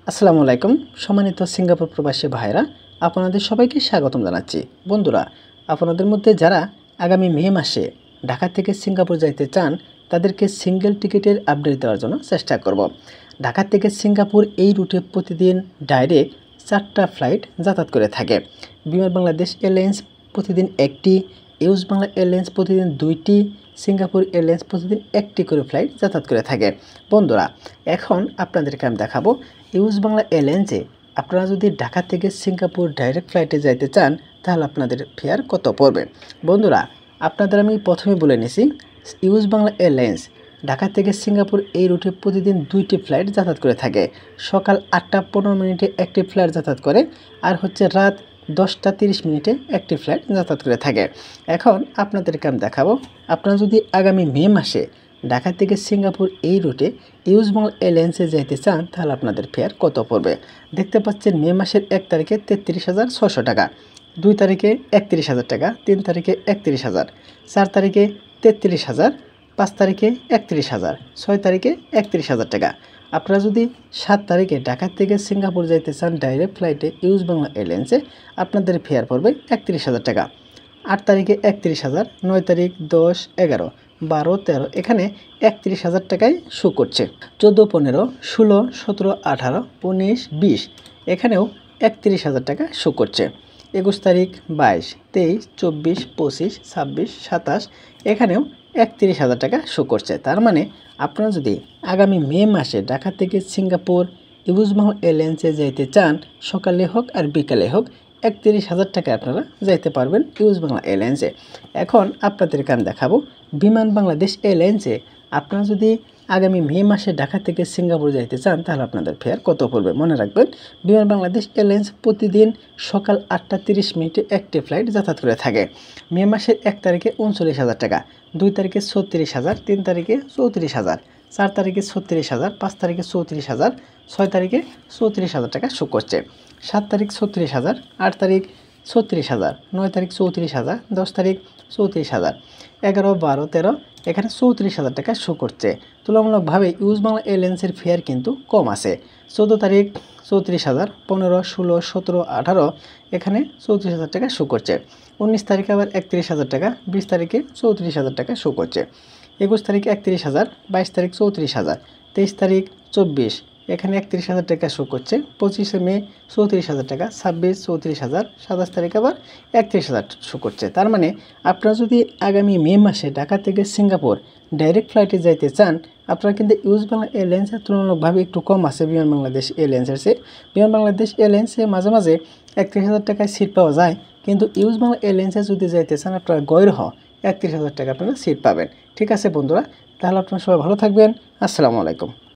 আসসালামু আলাইকুম সম্মানিত সিঙ্গাপুর প্রবাসী ভাইরা, আপনাদের সবাইকে স্বাগতম জানাচ্ছি। বন্ধুরা, আপনাদের মধ্যে যারা আগামী মে মাসে ঢাকা থেকে সিঙ্গাপুর যাইতে চান তাদেরকে সিঙ্গেল টিকিটের আপডেট দেওয়ার জন্য চেষ্টা করব। ঢাকা থেকে সিঙ্গাপুর এই রুটে প্রতিদিন ডাইরেক্ট 4টা ফ্লাইট যাতায়াত করে থাকে। বিমান বাংলাদেশ এয়ারলাইন্স প্রতিদিন একটি, ইউজ বাংলা এয়ারলাইন্স প্রতিদিন 2টি, সিঙ্গাপুর এয়ারলাইন্স প্রতিদিন 1টি করে ফ্লাইট যাতায়াত করে থাকে। বন্ধুরা, এখন আপনাদেরকে আমি দেখাবো ইউজ বাংলা এয়ারলাইন্সে আপনারা যদি ঢাকা থেকে সিঙ্গাপুর ডাইরেক্ট ফ্লাইটে যাইতে চান তাহলে আপনাদের ফেয়ার কত পড়বে। বন্ধুরা, আপনাদের আমি প্রথমে বলে নিছি, ইউজ বাংলা এয়ারলাইন্স ঢাকা থেকে সিঙ্গাপুর এই রুটে প্রতিদিন 2টি ফ্লাইট যাতায়াত করে থাকে। সকাল 8টা 15 মিনিটে একটি ফ্লাইট যাতায়াত করে, আর হচ্ছে রাত 10টা 30 মিনিটে একটি ফ্লাইট যাতায়াত করে থাকে। এখন আপনাদেরকে আমি দেখাবো, আপনারা যদি আগামী মে মাসে ঢাকা থেকে সিঙ্গাপুর এই রুটে ইউজ বাংলা এয়ারলাইন্সে যাইতে চান তাহলে আপনাদের ফেয়ার কত পড়বে। দেখতে পাচ্ছেন মে মাসের 1 তারিখে 33,600 টাকা, 2 তারিখে 31,000 টাকা, 3 তারিখে 31,000, 4 তারিখে 33,000, 5 তারিখে 31,000, 6 তারিখে 31,000 টাকা। আপনারা যদি 7 তারিখে ঢাকা থেকে সিঙ্গাপুর যাইতে চান ডাইরেক্ট ফ্লাইটে ইউজ বাংলা এয়ারলাইন্সে আপনাদের ফেয়ার পড়বে 31,000 টাকা। 8 তারিখে 31,000, 9 তারিখ 10, 11, 12, 13 এখানে 31,000 টাকায় শো করছে। 14, 15, 16, 17, 18, 19, 20 এখানেও 31,000 টাকা শো করছে। 21 তারিখ 22, 23, 24, 25, 26, 27 এখানেও 31,000 টাকা শো করছে। তার মানে আপনারা যদি আগামী মে মাসে ঢাকা থেকে সিঙ্গাপুর ইউজ বাংলা এয়ারলাইন্সে যাইতে চান, সকালে হোক আর বিকালে হোক 31,000 টাকায় আপনারা যাইতে পারবেন ইউজ বাংলা এয়ারলাইন্সে। এখন আপনাদেরকে আমি দেখাবো বিমান বাংলাদেশ এয়ারলাইন্সে আপনারা যদি আগামী মে মাসে ঢাকা থেকে সিঙ্গাপুর যাইতে চান তাহলে আপনাদের ফেয়ার কত পড়বে। মনে রাখবেন, বিমান বাংলাদেশ এয়ারলাইন্স প্রতিদিন সকাল 8টা 30 মিনিটে একটি ফ্লাইট যাতায়াত করে থাকে। মে মাসের 1 তারিখে 39,000 টাকা, 2 তারিখে 36,000, 3 তারিখে 34,000, 4 তারিখে 36,000, 5 তারিখে 34,000, 6 তারিখে 34,000 টাকা শো করছে। 7 তারিখ 36,000, 8 তারিখ 36,000, 9 তারিখ 34,000, 10 তারিখ 34,000, 11, 12, 13 এখানে 34,000 টাকা শো করছে। তুলনামূলকভাবে ইউজ বাংলা এয়ারলাইন্সের ফেয়ার কিন্তু কম আছে। 14 তারিখ 34,000, 15, 16, 17, 18 এখানে 34,000 টাকা শো করছে। 19 তারিখে আবার 31,000 টাকা, 20 তারিখে 34,000 টাকা শো করছে। 21 তারিখ 31,000, 22 তারিখ 34,000, 23 তারিখ 24 এখানে 31,000 টাকা শো করছে। 25শে মে 34,000 টাকা, 26, 34,000, 27 তারিখ আবার 31,000 শো করছে। তার মানে আপনারা যদি আগামী মে মাসে ঢাকা থেকে সিঙ্গাপুর ডাইরেক্ট ফ্লাইটে যাইতে চান আপনারা কিন্তু ইউজ বাংলা এয়ারলাইন্সের তুলনামূলকভাবে একটু কম আছে বিমান বাংলাদেশ এয়ারলাইন্সের চেয়ে। বিমান বাংলাদেশ এয়ারলাইন্সে মাঝে মাঝে 31,000 টাকায় সিট পাওয়া যায়, কিন্তু ইউজ বাংলা এয়ারলাইন্সে যদি যাইতে চান আপনারা গয়রহ 31,000 টাকা আপনারা সিট পাবেন। ঠিক আছে বন্ধুরা, তাহলে আপনারা সবাই ভালো থাকবেন। আসসালামু আলাইকুম।